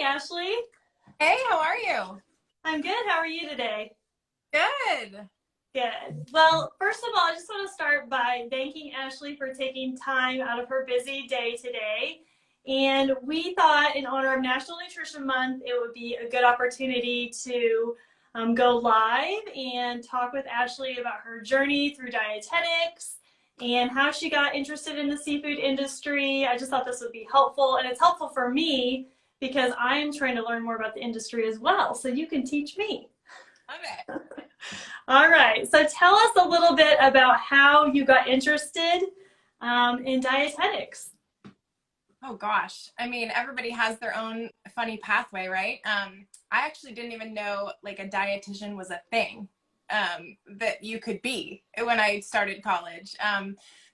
Hi, Ashley. Hey, how are you? I'm good. How are you today? Good. Good. Well, first of all, I just want to start by thanking Ashley for taking time out of her busy day today. And we thought, in honor of National Nutrition Month, it would be a good opportunity to go live and talk with Ashley about her journey through dietetics and how she got interested in the seafood industry. I just thought this would be helpful, and it's helpful for me because I'm trying to learn more about the industry as well, so you can teach me. Love it. All right, so tell us a little bit about how you got interested in dietetics. Oh gosh. I mean, everybody has their own funny pathway, right? I actually didn't even know like a dietitian was a thing that you could be when I started college.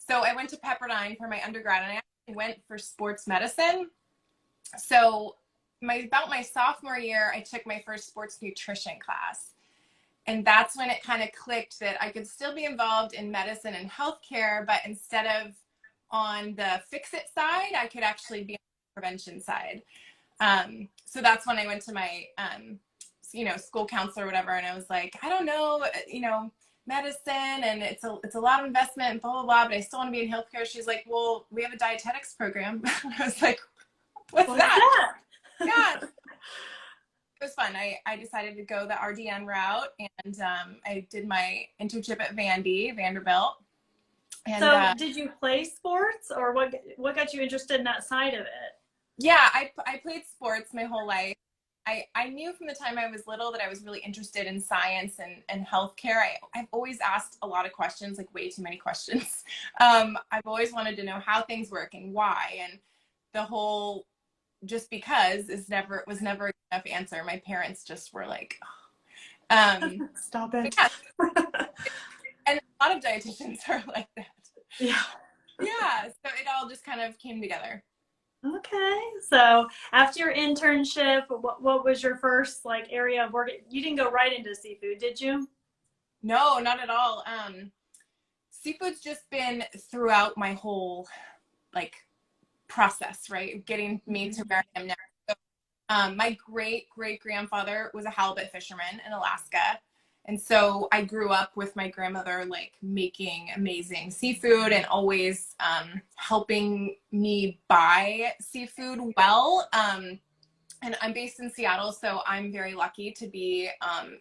So I went to Pepperdine for my undergrad and I actually went for sports medicine. So about my sophomore year, I took my first sports nutrition class. And that's when it kind of clicked that I could still be involved in medicine and healthcare, but instead of on the fix it side, I could actually be on the prevention side. So that's when I went to my, school counselor or whatever. And I was like, I don't know, medicine and it's a lot of investment and blah, blah, blah, but I still want to be in healthcare. She's like, well, we have a dietetics program. I was like, what's that? Yeah. It was fun. I decided to go the RDN route and I did my internship at Vanderbilt. And So did you play sports, or what got you interested in that side of it? yeah, I played sports my whole life. I knew from the time I was little that I was really interested in science and healthcare. I've always asked a lot of questions, like way too many questions. I've always wanted to know how things work and why, and the whole just because was never enough answer. My parents just were like, Stop it. yeah. And a lot of dietitians are like that. Yeah. Yeah. So it all just kind of came together. Okay. So after your internship, what was your first like area of work? You didn't go right into seafood, did you? No, not at all. Seafood's just been throughout my whole like process, right? Getting me to where I am now. So, my great great grandfather was a halibut fisherman in Alaska. And so I grew up with my grandmother like making amazing seafood and always helping me buy seafood well. And I'm based in Seattle, so I'm very lucky to be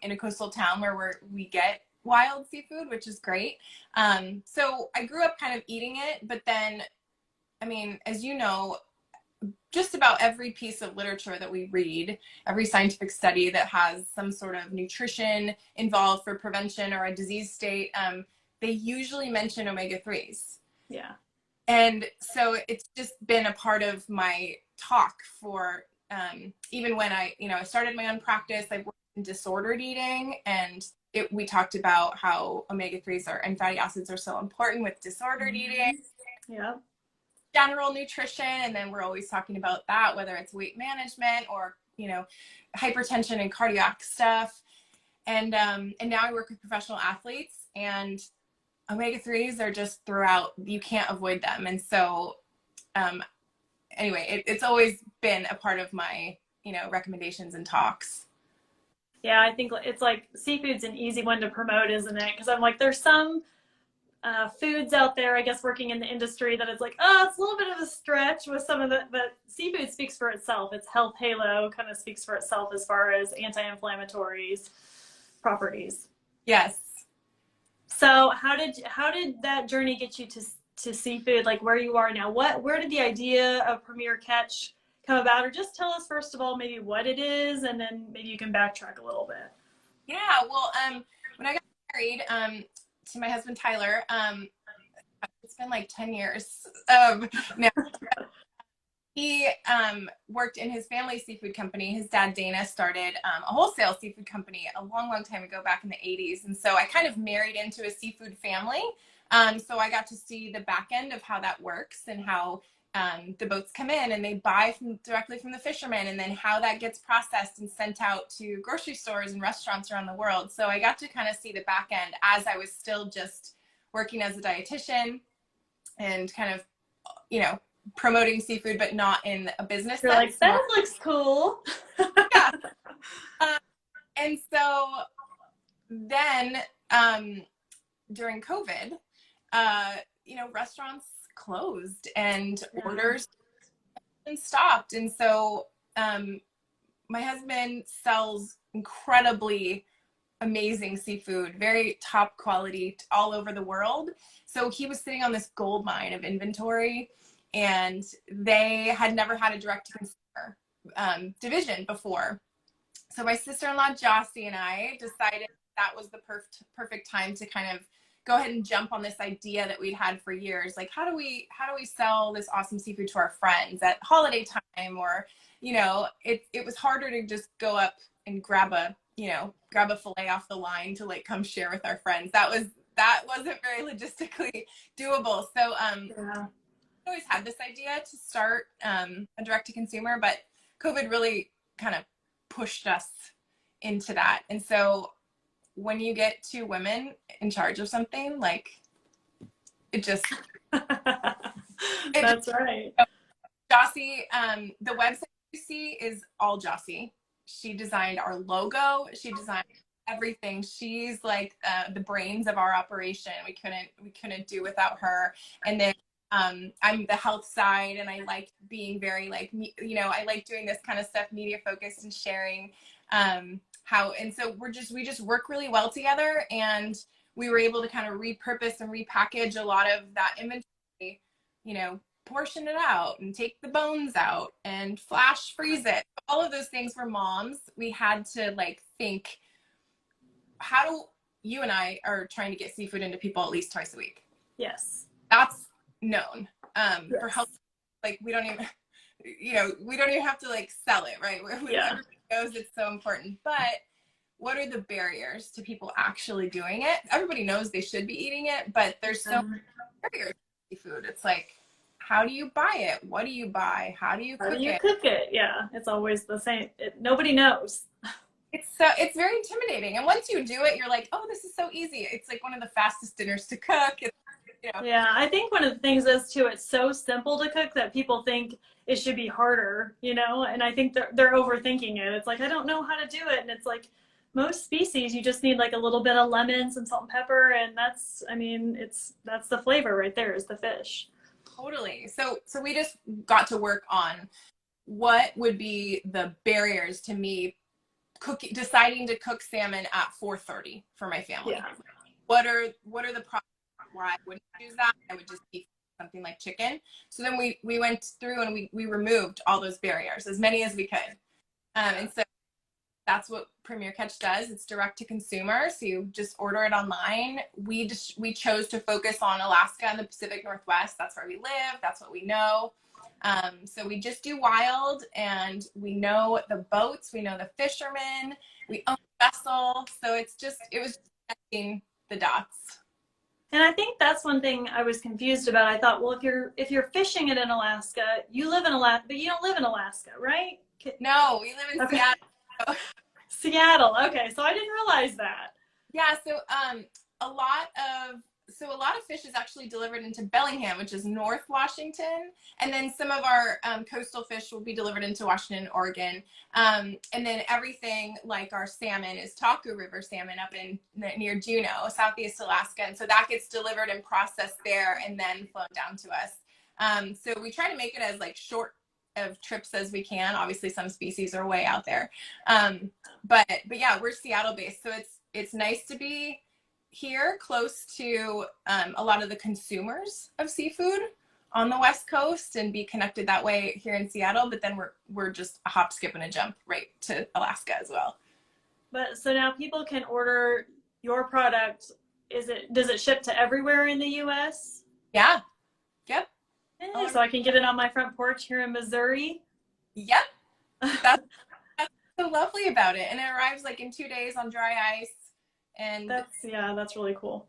in a coastal town where we get wild seafood, which is great. So I grew up kind of eating it, but then, I mean, as you know, just about every piece of literature that we read, every scientific study that has some sort of nutrition involved for prevention or a disease state, they usually mention omega-3s. Yeah. And so it's just been a part of my talk for even when I started my own practice. I worked in disordered eating, and we talked about how omega-3s and fatty acids are so important with disordered eating. Yeah. General nutrition, and then we're always talking about that, whether it's weight management or hypertension and cardiac stuff. And now I work with professional athletes, and omega-3s are just throughout. You can't avoid them. And so anyway, it's always been a part of my recommendations and talks. Yeah, I think it's like seafood's an easy one to promote, isn't it? Because I'm like, there's some foods out there, I guess, working in the industry that it's like, oh, it's a little bit of a stretch with some of the, but seafood speaks for itself. Its health halo kind of speaks for itself as far as anti-inflammatories properties. Yes. So how did that journey get you to seafood, like where you are now? Where did the idea of Premier Catch come about? Or just tell us first of all maybe what it is, and then maybe you can backtrack a little bit. Yeah, well, when I got married to my husband Tyler, it's been like 10 years now. He worked in his family seafood company. His dad Dana started a wholesale seafood company a long, long time ago, back in the 80s. And so I kind of married into a seafood family. So I got to see the back end of how that works, and how the boats come in and they buy directly from the fishermen, and then how that gets processed and sent out to grocery stores and restaurants around the world. So I got to kind of see the back end as I was still just working as a dietitian and kind of, promoting seafood, but not in a business You're sense. like, that looks cool. Yeah. And so then during COVID, restaurants closed and orders stopped. And so my husband sells incredibly amazing seafood, very top quality all over the world. So he was sitting on this gold mine of inventory, and they had never had a direct to consumer division before. So my sister-in-law Jossie and I decided that was the perfect time to kind of go ahead and jump on this idea that we'd had for years. Like, how do we sell this awesome seafood to our friends at holiday time? Or, it was harder to just go up and grab a fillet off the line to like come share with our friends. That wasn't very logistically doable. So I always had this idea to start a direct to consumer, but COVID really kind of pushed us into that. And so when you get two women in charge of something, like That's right. Jossie, the website you see is all Jossie. She designed our logo. She designed everything. She's like the brains of our operation. We couldn't do without her. And then I'm the health side, and I like being very like, I like doing this kind of stuff, media focused and sharing and so we just work really well together, and we were able to kind of repurpose and repackage a lot of that inventory, portion it out and take the bones out and flash freeze it. All of those things for moms. We had to like think, how do you and I are trying to get seafood into people at least twice a week? Yes. That's known. Yes. For health, like we don't even have to like sell it, right? Everybody knows it's so important. But what are the barriers to people actually doing it? Everybody knows they should be eating it, but there's so many barriers to seafood. It's like, how do you buy it? What do you buy? How do you cook it? Yeah, it's always the same. Nobody knows. It's very intimidating. And once you do it, you're like, oh, this is so easy. It's like one of the fastest dinners to cook. Yeah, I think one of the things is too, it's so simple to cook that people think it should be harder, and I think they're overthinking it. It's like, I don't know how to do it. And it's like, most species, you just need like a little bit of lemon, some salt and pepper, and that's the flavor right there, is the fish. Totally. So we just got to work on what would be the barriers to me deciding to cook salmon at 4:30 for my family. Yeah. What are the problems why I wouldn't choose that? I would just eat something like chicken. So then we went through and we removed all those barriers, as many as we could. And so that's what Premier Catch does. It's direct to consumer. So you just order it online. We chose to focus on Alaska and the Pacific Northwest. That's where we live. That's what we know. So we just do wild, and we know the boats, we know the fishermen, we own the vessel. So it was connecting the dots. And I think that's one thing I was confused about. I thought, well, if you're fishing it in Alaska, you live in Alaska, but you don't live in Alaska, right? No, we live in Seattle. Seattle. Okay, so I didn't realize that. Yeah, so a lot of fish is actually delivered into Bellingham, which is North Washington, and then some of our coastal fish will be delivered into Washington and Oregon, and then everything like our salmon is Taku River salmon up near Juneau, Southeast Alaska, and so that gets delivered and processed there and then flown down to us. So we try to make it as like short of trips as we can. Obviously, some species are way out there, but yeah, we're Seattle based, so it's nice to be here close to a lot of the consumers of seafood on the West Coast and be connected that way here in Seattle. But then we're just a hop, skip, and a jump right to Alaska as well. But so now people can order your product. Does it ship to everywhere in the US? Yeah. Yep. So I can get it on my front porch here in Missouri? Yep. That's so lovely about it. And it arrives like in 2 days on dry ice. And that's really cool.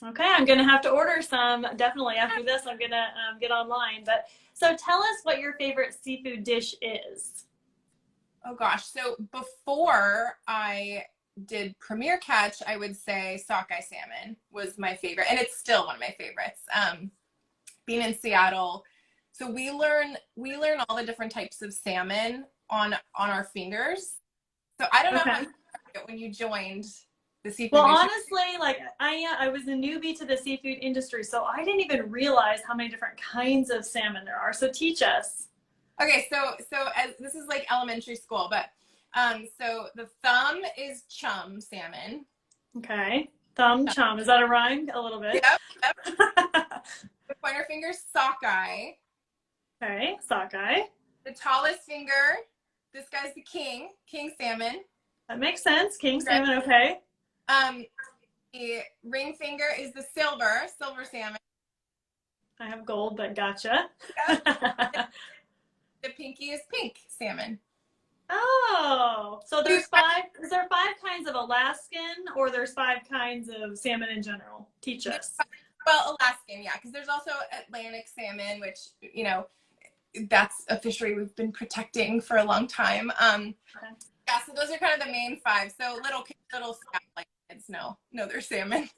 Okay, I'm gonna have to order some definitely after this. I'm gonna get online. But so tell us what your favorite seafood dish is. Oh gosh, so before I did Premier Catch, I would say sockeye salmon was my favorite, and it's still one of my favorites. Being in Seattle, So we learn all the different types of salmon on our fingers. So I don't know how Okay. you did it when you joined the Well, seafood industry. honestly, like I was a newbie to the seafood industry, so I didn't even realize how many different kinds of salmon there are. So teach us. Okay, so as this is like elementary school, but so the thumb is chum salmon. Okay. Thumb chum. Is that a rhyme? A little bit. Yep, yep. The pointer finger sockeye. Okay. Sockeye. The tallest finger, this guy's the king salmon. That makes sense. King Okay. salmon. Okay. Um, the ring finger is the silver salmon. I have gold, but gotcha. Yep. The pinky is pink salmon. Oh, so there's five. Is there five kinds of Alaskan, or there's five kinds of salmon in general? Teach us. Well, Alaskan, yeah, because there's also Atlantic salmon, which, you know, that's a fishery we've been protecting for a long time. Okay. Yeah, so those are kind of the main five. So little scout like kids know they're salmon.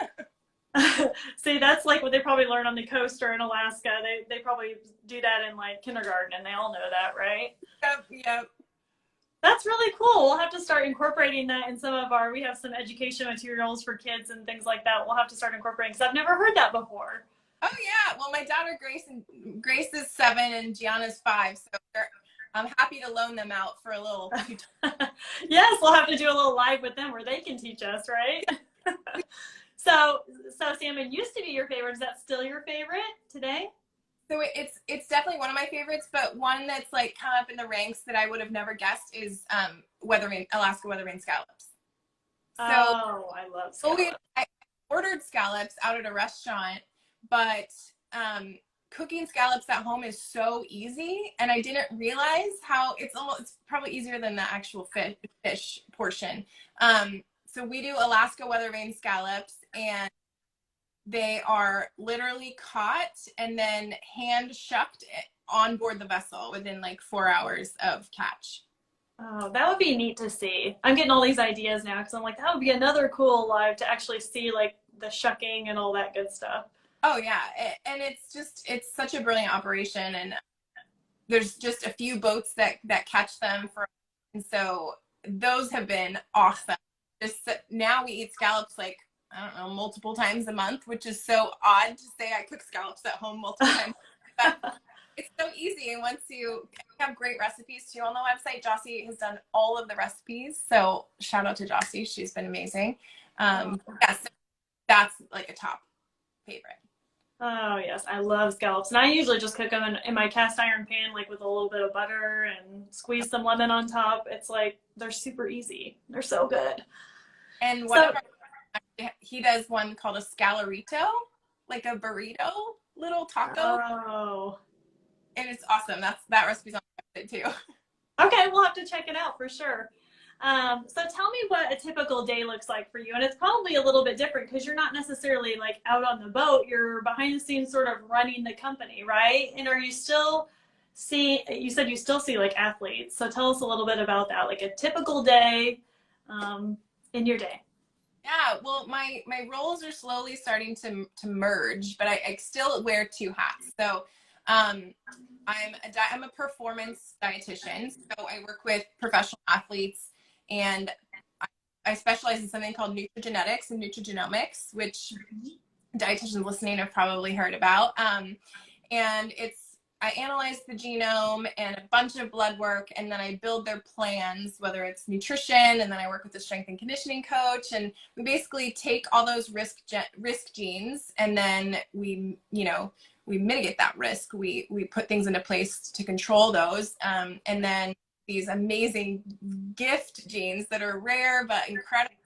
See, that's like what they probably learn on the coast or in Alaska. They probably do that in like kindergarten, and they all know that, right? Yep. That's really cool. We'll have to start incorporating that in some of our. We have some education materials for kids and things like that. We'll have to start incorporating because I've never heard that before. Oh yeah. Well, my daughter Grace is 7 and Gianna's 5, so I'm happy to loan them out for a little. Yes, we'll have to do a little live with them where they can teach us, right? So salmon used to be your favorite. Is that still your favorite today? So it's definitely one of my favorites, but one that's like come up in the ranks that I would have never guessed is Alaska weatherman scallops. So I love scallops. I ordered scallops out at a restaurant, but cooking scallops at home is so easy, and I didn't realize how it's probably easier than the actual fish portion. So we do Alaska weathervane scallops, and they are literally caught and then hand shucked on board the vessel within like 4 hours of catch. Oh, that would be neat to see. I'm getting all these ideas now because I'm like, that would be another cool live to actually see like the shucking and all that good stuff. Oh yeah, and it's such a brilliant operation, and there's just a few boats that catch them and so those have been awesome. Just now we eat scallops like, I don't know, multiple times a month, which is so odd to say I cook scallops at home multiple times. But it's so easy, and once you have great recipes too on the website. Jossie has done all of the recipes, so shout out to Jossie, she's been amazing. Yes, so that's like a top favorite. Oh yes, I love scallops, and I usually just cook them in my cast iron pan, like with a little bit of butter and squeeze some lemon on top. It's like they're super easy. They're so good. And he does one called a scalorito, like a burrito little taco. Oh, And it's awesome. That recipe's on the website too. okay, we'll have to check it out for sure. So tell me what a typical day looks like for you. And it's probably a little bit different because you're not necessarily like out on the boat. You're behind the scenes sort of running the company, right? And are you still you said you still see like athletes. So tell us a little bit about that, like a typical day in your day. Yeah, well, my roles are slowly starting to merge, but I still wear 2 hats. So I'm a performance dietitian. So I work with professional athletes, and I specialize in something called nutrigenetics and nutrigenomics, which dietitians listening have probably heard about. And I analyze the genome and a bunch of blood work, and then I build their plans, whether it's nutrition, and then I work with the strength and conditioning coach, and we basically take all those risk genes, and then we mitigate that risk. We put things into place to control those, and then these amazing gift genes that are rare but incredible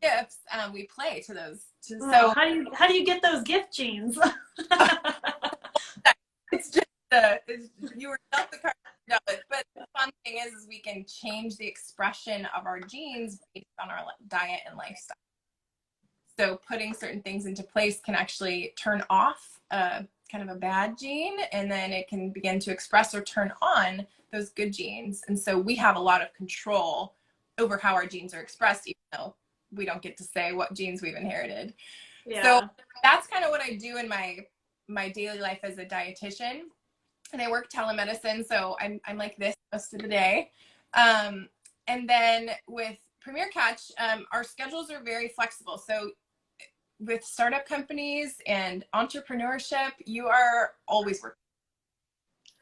gifts, we play to those. So how do you get those gift genes? it's just you were dealt the card, but the fun thing is we can change the expression of our genes based on our diet and lifestyle. So putting certain things into place can actually turn off kind of a bad gene, and then it can begin to express or turn on those good genes. And so we have a lot of control over how our genes are expressed, even though we don't get to say what genes we've inherited. Yeah. So that's kind of what I do in my daily life as a dietitian. and I work telemedicine, so I'm like this most of the day. Um, and then with Premier Catch, our schedules are very flexible. So with startup companies and entrepreneurship, you are always working.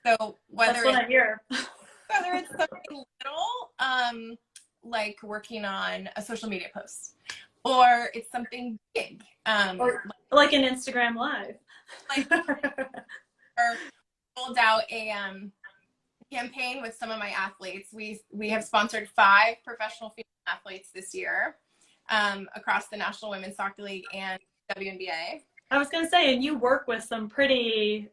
So That's what I hear. whether it's something little, like working on a social media post, or it's something big, Or like an Instagram live. like or rolled out a campaign with some of my athletes. We have sponsored 5 professional female athletes this year, across the National Women's Soccer League and WNBA. I was gonna say, and you work with some pretty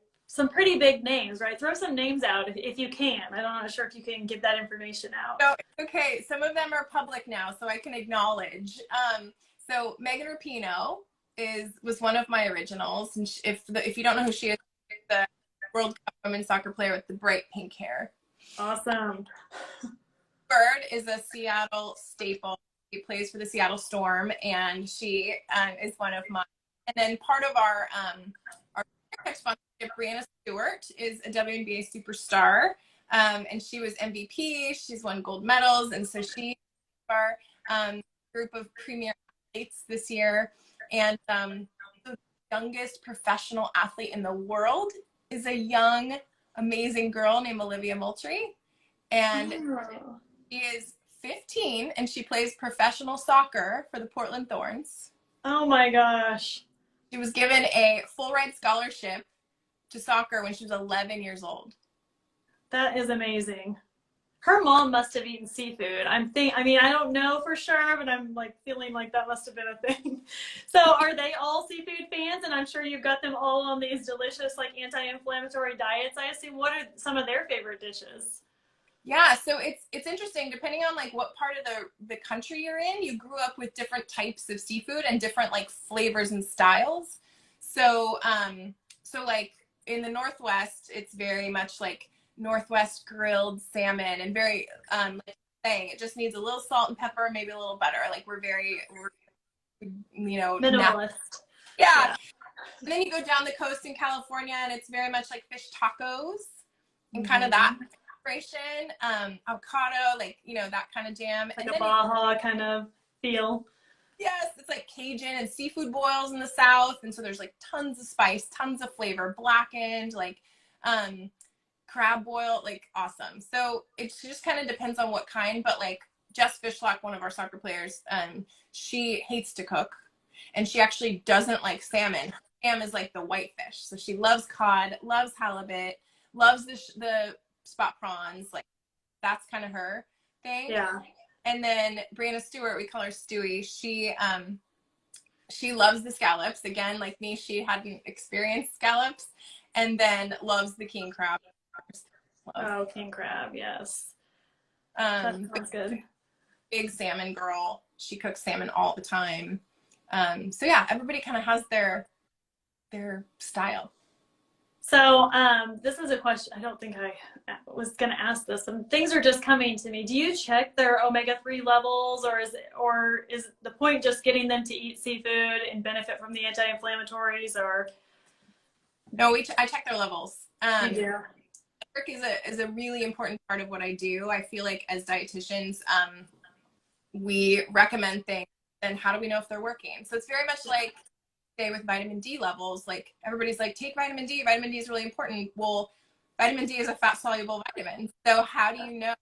big names, right? Throw some names out if you can. I'm not sure if you can give that information out. No, okay. Some of them are public now, so I can acknowledge. So Megan Rapinoe was one of my originals, and if you don't know who she is, the World Cup women's soccer player with the bright pink hair. Awesome. Bird is a Seattle staple. She plays for the Seattle Storm, and she is one of mine. And then part of our sponsorship, Brianna Stewart is a WNBA superstar, and she was MVP. She's won gold medals, and so she's our group of premier athletes this year. And the youngest professional athlete in the world is a young, amazing girl named Olivia Moultrie, and she is 15, and she plays professional soccer for the Portland Thorns. Oh my gosh. She was given a full ride scholarship to soccer when she was 11 years old. That is amazing. Her mom must have eaten seafood. I mean, I don't know for sure, but I'm like feeling like that must have been a thing. So are they all seafood fans? And I'm sure you've got them all on these delicious, like, anti-inflammatory diets, I assume. What are some of their favorite dishes? Yeah, so it's interesting depending on like what part of the country you're in. You grew up with different types of seafood and different like flavors and styles. So so like in the Northwest, it's very much like Northwest grilled salmon, and very like saying it just needs a little salt and pepper, maybe a little butter. Like we're Minimalist. yeah. And then you go down the coast in California, and it's very much like fish tacos and kind of that inspiration, avocado, like that kind of jam, Like and a Baja kind of feel. yes, it's like Cajun and seafood boils in the South, and so there's like tons of spice, tons of flavor, blackened, like crab boil, like awesome. So it just kind of depends on what kind, but like Jess Fishlock, one of our soccer players, she hates to cook, and she actually doesn't like salmon. Ham is like the white fish, so she loves cod, loves halibut, loves the spot prawns. Like that's kind of her thing. Yeah. And then Brianna Stewart, we call her Stewie. She loves the scallops. Again, like me, she hadn't experienced scallops, and then loves the king crab. Oh, king crab, yes. That sounds good. Big salmon girl. She cooks salmon all the time. So yeah, everybody kind of has their style. So this is a question. I don't think I was going to ask this, and things are just coming to me. Do you check their omega-3 levels, or is the point just getting them to eat seafood and benefit from the anti-inflammatories? Or no, I check their levels. you do? Work is a really important part of what I do. I feel like as dietitians, we recommend things, and how do we know if they're working? So it's very much like say with vitamin D levels, like everybody's like, take vitamin D. Vitamin D is really important. Well, vitamin D is a fat soluble vitamin. So how do you know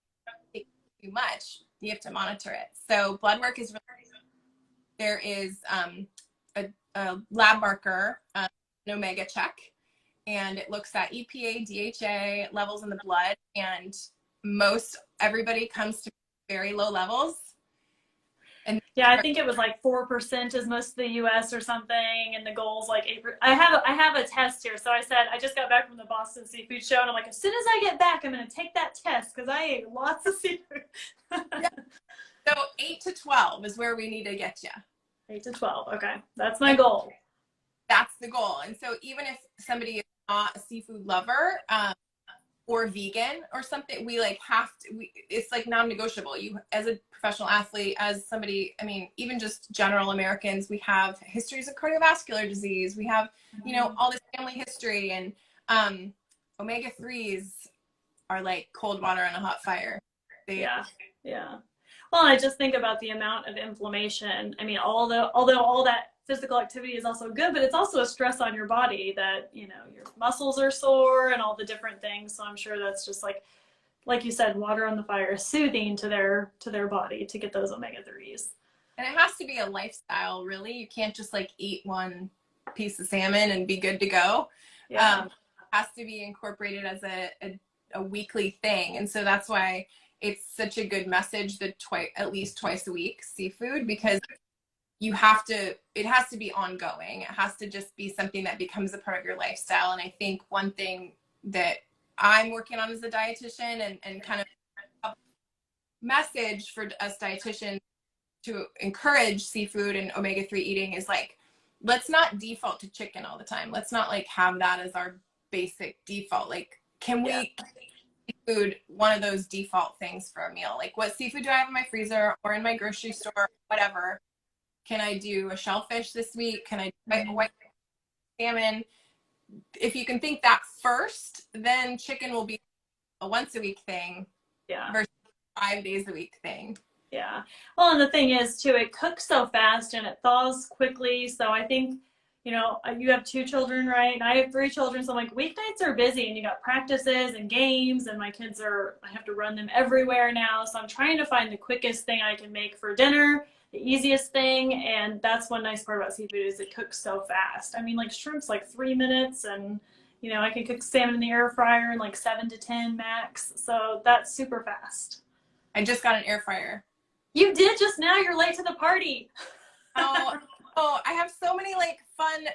if too much? You have to monitor it. So blood work is really, there is a lab marker, an omega check, and it looks at EPA, DHA levels in the blood, and everybody comes to very low levels. And yeah, I think it was like 4% is most of the U.S. or something, and the goal's like 8%. I have a test here, so I said I just got back from the Boston Seafood Show, and I'm like, as soon as I get back, I'm going to take that test because I ate lots of seafood. Yeah. So 8 to 12 is where we need to get you. 8 to 12, okay, that's my goal. That's the goal. And so even if somebody is not a seafood lover, or vegan or something, we like have to, it's like non-negotiable. You, as a professional athlete, as somebody, I mean, even just general Americans, we have histories of cardiovascular disease. We have, all this family history, and omega-3s are like cold water on a hot fire. Yeah. Yeah. Well, I just think about the amount of inflammation. I mean, although all that physical activity is also good, but it's also a stress on your body that, your muscles are sore and all the different things. So I'm sure that's just like you said, water on the fire is soothing to their body to get those omega-3s. And it has to be a lifestyle, really. You can't just like eat one piece of salmon and be good to go. Yeah. It has to be incorporated as a weekly thing. And so that's why it's such a good message that at least twice a week seafood, because it has to be ongoing. It has to just be something that becomes a part of your lifestyle. And I think one thing that I'm working on as a dietitian and kind of a message for us dietitians to encourage seafood and omega-3 eating is like, let's not default to chicken all the time. Let's not like have that as our basic default. Like, can we seafood one of those default things for a meal? Like, what seafood do I have in my freezer or in my grocery store, whatever? Can I do a shellfish this week? Can I do white salmon? If you can think that first, then chicken will be a once a week thing versus 5 days a week thing. Yeah. Well, and the thing is too, it cooks so fast and it thaws quickly. So I think, you have 2 children, right? And I have 3 children. So I'm like, weeknights are busy and you got practices and games and my kids I have to run them everywhere now. So I'm trying to find the quickest thing I can make for dinner, the easiest thing. And that's one nice part about seafood is it cooks so fast. I mean, like shrimp's like 3 minutes and, I can cook salmon in the air fryer in like 7 to 10 max. So that's super fast. I just got an air fryer. You did just now. You're late to the party. Oh, I have so many like fun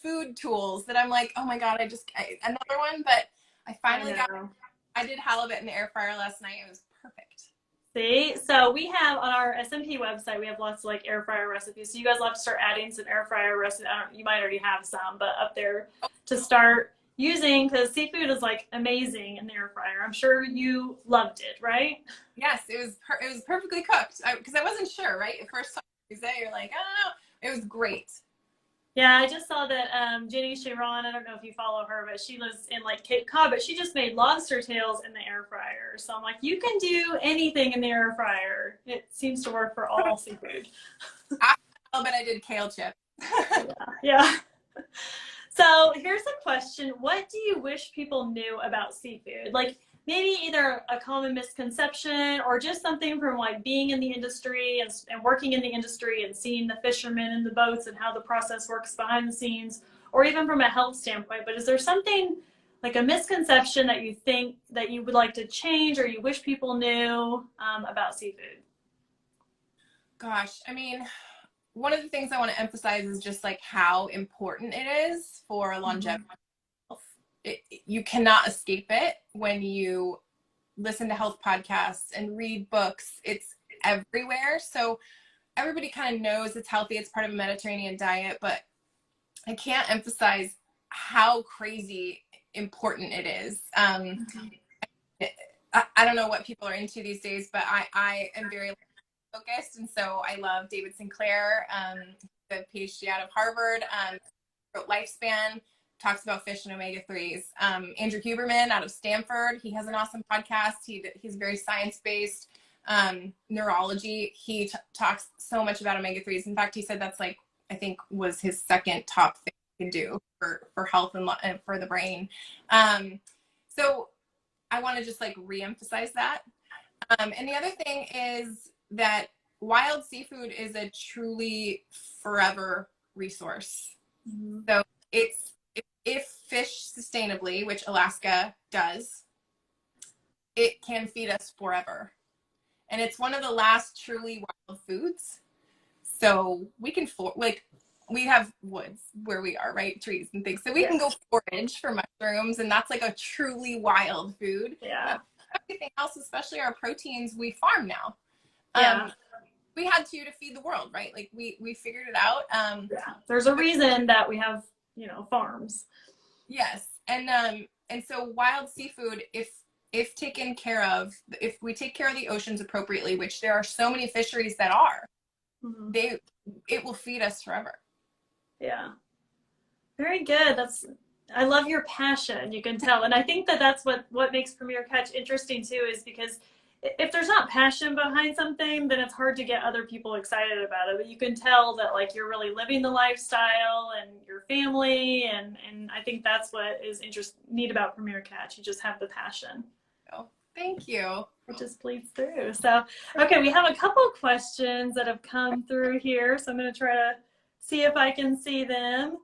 food tools that I'm like, oh my God, another one, but I finally I did halibut in the air fryer last night. It was perfect. See, so we have on our SMP website, we have lots of like air fryer recipes. So you guys will have to start adding some air fryer recipes. You might already have some, but up there to start using, because seafood is like amazing in the air fryer. I'm sure you loved it, right? Yes, it was perfectly cooked because I wasn't sure, right? At first time you say, you're like, I don't know. It was great. Yeah, I just saw that Jenny Chiron, I don't know if you follow her, but she lives in like Cape Cod, but she just made lobster tails in the air fryer. So I'm like, you can do anything in the air fryer. It seems to work for all seafood. But I did kale chip. Yeah. So here's a question. What do you wish people knew about seafood? Like maybe either a common misconception or just something from like being in the industry and working in the industry and seeing the fishermen in the boats and how the process works behind the scenes, or even from a health standpoint. But is there something like a misconception that you think that you would like to change or you wish people knew about seafood? Gosh, I mean, one of the things I want to emphasize is just like how important it is for longevity. You cannot escape it when you listen to health podcasts and read books. It's everywhere. So everybody kind of knows it's healthy. It's part of a Mediterranean diet, but I can't emphasize how crazy important it is. I don't know what people are into these days, but I am very focused. And so I love David Sinclair, the PhD out of Harvard, wrote Lifespan, talks about fish and omega-3s. Andrew Huberman out of Stanford, he has an awesome podcast. He's very science-based, neurology. He talks so much about omega-3s. In fact, he said that's like, I think was his second top thing he can do for health and for the brain. So I want to just like re-emphasize that. And the other thing is that wild seafood is a truly forever resource. So if fished sustainably, which Alaska does, it can feed us forever. And it's one of the last truly wild foods. So we can we have woods where we are, right? Trees and things. So we can go forage for mushrooms, and that's like a truly wild food. Yeah. Everything else, especially our proteins, we farm now. We had to feed the world, right? Like we figured it out. There's a reason that we have, farms. Yes. And so wild seafood, if taken care of, if we take care of the oceans appropriately, which there are so many fisheries that are, it will feed us forever. Yeah. Very good. I love your passion. You can tell, and I think that that's what makes Premier Catch interesting too, is because if there's not passion behind something, then it's hard to get other people excited about it. But you can tell that like you're really living the lifestyle and your family, and I think that's what is neat about Premier Catch. You just have the passion. Oh, thank you. It just bleeds through. So, okay, we have a couple questions that have come through here. So I'm going to try to see if I can see them.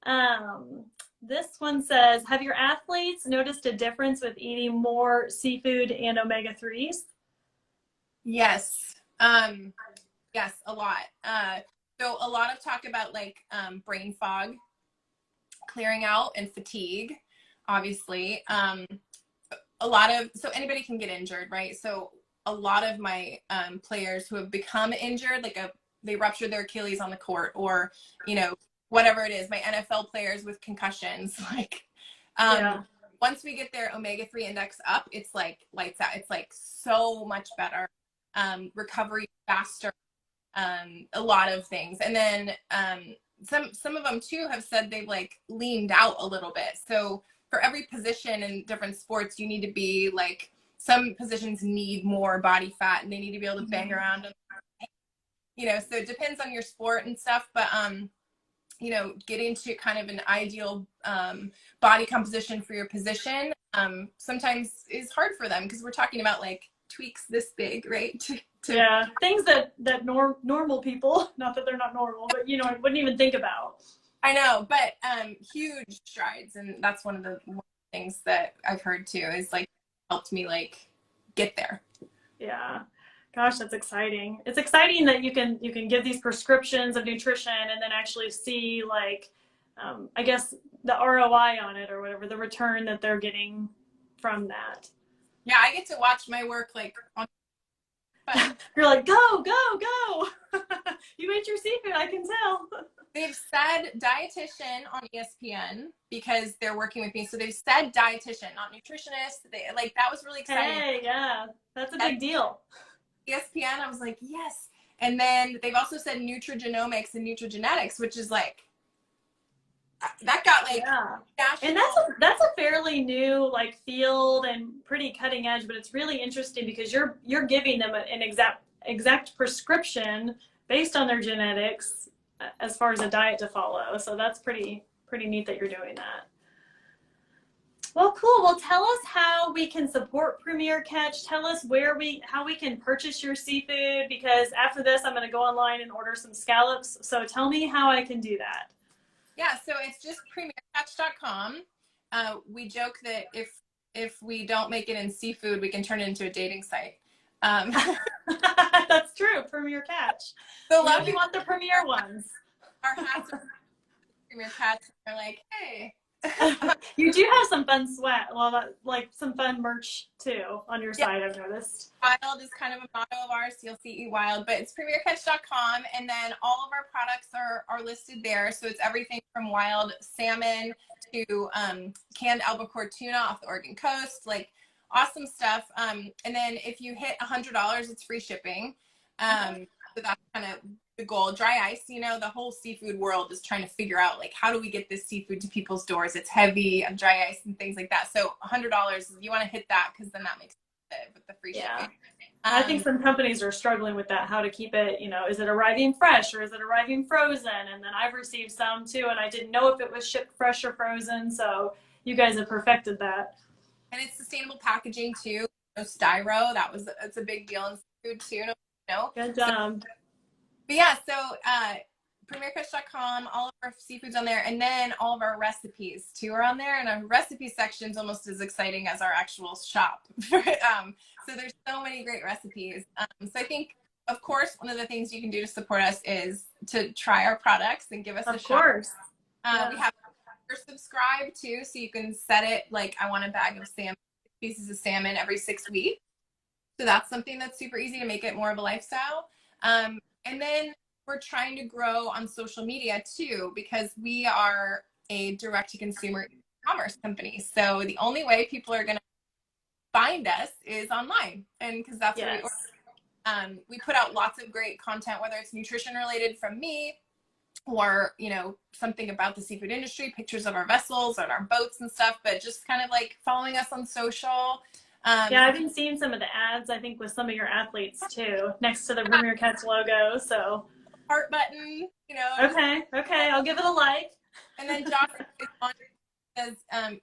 Um, this one says, have your athletes noticed a difference with eating more seafood and omega-3s? Yes. Yes, a lot. So a lot of talk about like brain fog clearing out and fatigue, obviously. A lot of, so anybody can get injured, right? So a lot of my players who have become injured, like they ruptured their Achilles on the court, or, you know, whatever it is, my NFL players with concussions, like, Yeah. once we get their omega-3 index up, it's like lights out. It's like so much better. Recovery faster, a lot of things. And then some of them too have said they've like leaned out a little bit. So for every position in different sports, you need to be like, some positions need more body fat and they need to be able to bang around, you know, so it depends on your sport and stuff. But you know, getting to kind of an ideal body composition for your position sometimes is hard for them, because we're talking about like tweaks this big, right? Yeah, things that normal people, not that they're not normal, but you know, I wouldn't even think about. I know, but huge strides, and that's one of the things that I've heard too, is like helped me like get there. Yeah. Gosh, that's exciting. It's exciting that you can give these prescriptions of nutrition and then actually see like I guess the ROI on it, or whatever, the return that they're getting from that. Yeah, I get to watch my work like on fun. You're like, go, go, go. You ate your seafood, I can tell. They've said dietitian on ESPN because they're working with me. So they've said dietitian, not nutritionist. They like, that was really exciting. Hey, yeah, that's a big deal. ESPN, I was like, yes. And then they've also said nutrigenomics and nutrigenetics, which is like, that got like, Yeah. And national. that's a fairly new like field and pretty cutting edge, but it's really interesting because you're giving them an exact prescription based on their genetics as far as a diet to follow. So that's pretty neat that you're doing that. Well, cool. Well, tell us how we can support Premier Catch. Tell us how we can purchase your seafood, because after this I'm going to go online and order some scallops. So tell me how I can do that. Yeah, so it's just premiercatch.com. We joke that if we don't make it in seafood, we can turn it into a dating site. That's true. Premier Catch. So Love, you want the premier ones. Our hats are Premier Catch. They're like, hey. You do have some fun like some fun merch too on your site, I've noticed. Wild is kind of a motto of ours, so you'll see Eat Wild, but it's premiercatch.com, and then all of our products are listed there. So it's everything from wild salmon to canned albacore tuna off the Oregon coast, like awesome stuff. And then if you hit $100, it's free shipping. So that's kind of the goal. Dry ice, you know, the whole seafood world is trying to figure out like, how do we get this seafood to people's doors? It's heavy on dry ice and things like that. So $100, you want to hit that, because then that makes it with the free shipping. I think some companies are struggling with that, how to keep it, you know, is it arriving fresh or is it arriving frozen? And then I've received some too, and I didn't know if it was shipped fresh or frozen. So you guys have perfected that. And it's sustainable packaging too. No styro, it's a big deal in food too. No. Good job. But yeah, so premiercatch.com, all of our seafood's on there, and then all of our recipes too are on there. And our recipe section is almost as exciting as our actual shop. So there's so many great recipes. So I think, of course, one of the things you can do to support us is to try our products and give us a shot. Of course. We have subscribe too, so you can set it like, I want a bag of salmon, pieces of salmon every 6 weeks. So that's something that's super easy to make it more of a lifestyle. And then we're trying to grow on social media too, because we are a direct-to-consumer e-commerce company. So the only way people are going to find us is online, and because that's where we put out lots of great content, whether it's nutrition related from me, or, you know, something about the seafood industry, pictures of our vessels and our boats and stuff, but just kind of like following us on social. Yeah, I've been seeing some of the ads, I think, with some of your athletes too, next to the Premier Catch logo. So, heart button, you know, just, okay, I'll give it a like. and then Josh says,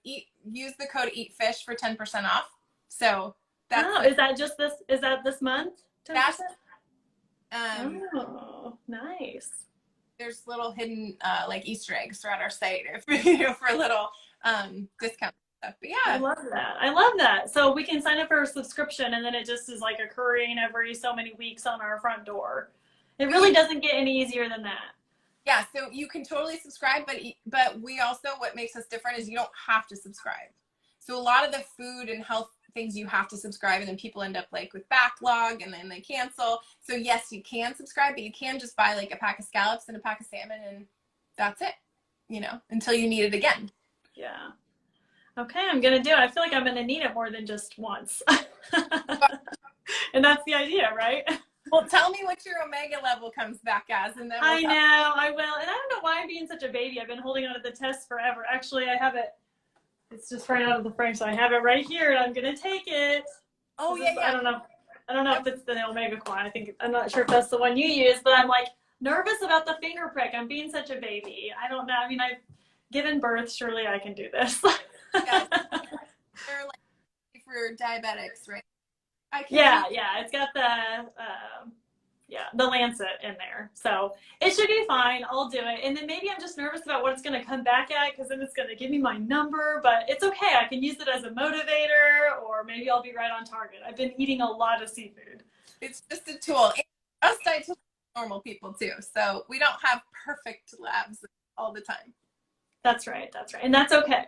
use the code EATFISH for 10% off. So that's Oh, is that just this? Is that this month? 10%? Oh, nice. There's little hidden like Easter eggs throughout our site, if, you know, for little discount stuff. But yeah, I love that. I love that. So we can sign up for a subscription, and then it just is like occurring every so many weeks on our front door. It really doesn't get any easier than that. Yeah, so you can totally subscribe, but we also, what makes us different is you don't have to subscribe. So a lot of the food and health things you have to subscribe, and then people end up like with backlog and then they cancel. So yes, you can subscribe, but you can just buy like a pack of scallops and a pack of salmon, and that's it, you know, until you need it again. Yeah. Okay, I'm gonna do it. I feel like I'm gonna need it more than just once. And that's the idea, right? Well, tell me what your omega level comes back as, and then I know, I will. And I don't know why I'm being such a baby. I've been holding on to the test forever. Actually, I have it. It's just right out of the frame, so I have it right here, and I'm gonna take it. Oh yeah, yeah. I don't know. I don't know if it's the omega quad. I'm not sure if that's the one you use, but I'm like nervous about the finger prick. I'm being such a baby. I don't know. I mean, I've given birth. Surely I can do this. Yes. They're like for diabetics, right? Yeah. It's got the lancet in there, so it should be fine. I'll do it, and then maybe I'm just nervous about what it's going to come back at, because then it's going to give me my number. But it's okay. I can use it as a motivator, or maybe I'll be right on target. I've been eating a lot of seafood. It's just a tool. Us dietitians are normal people too, so we don't have perfect labs all the time. That's right, and that's okay.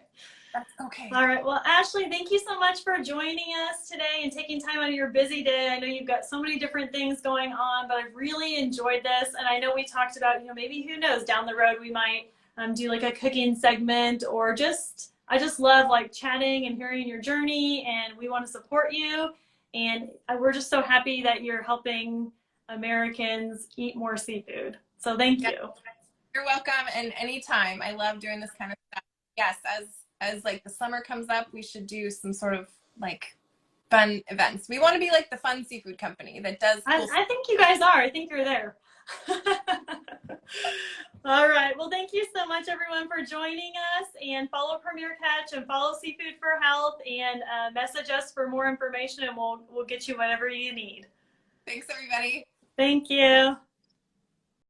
That's okay. All right. Well, Ashley, thank you so much for joining us today and taking time out of your busy day. I know you've got so many different things going on, but I've really enjoyed this. And I know we talked about, you know, maybe who knows, down the road we might do like a cooking segment, or just, I just love like chatting and hearing your journey, and we want to support you. And we're just so happy that you're helping Americans eat more seafood. So thank you. You're welcome. And anytime. I love doing this kind of stuff. Yes, as like the summer comes up, we should do some sort of like fun events. We want to be like the fun seafood company that does cool I think you guys are. I think you're there. All right. Well, thank you so much, everyone, for joining us. And follow Premier Catch and follow Seafood for Health, and message us for more information, and we'll get you whatever you need. Thanks, everybody. Thank you.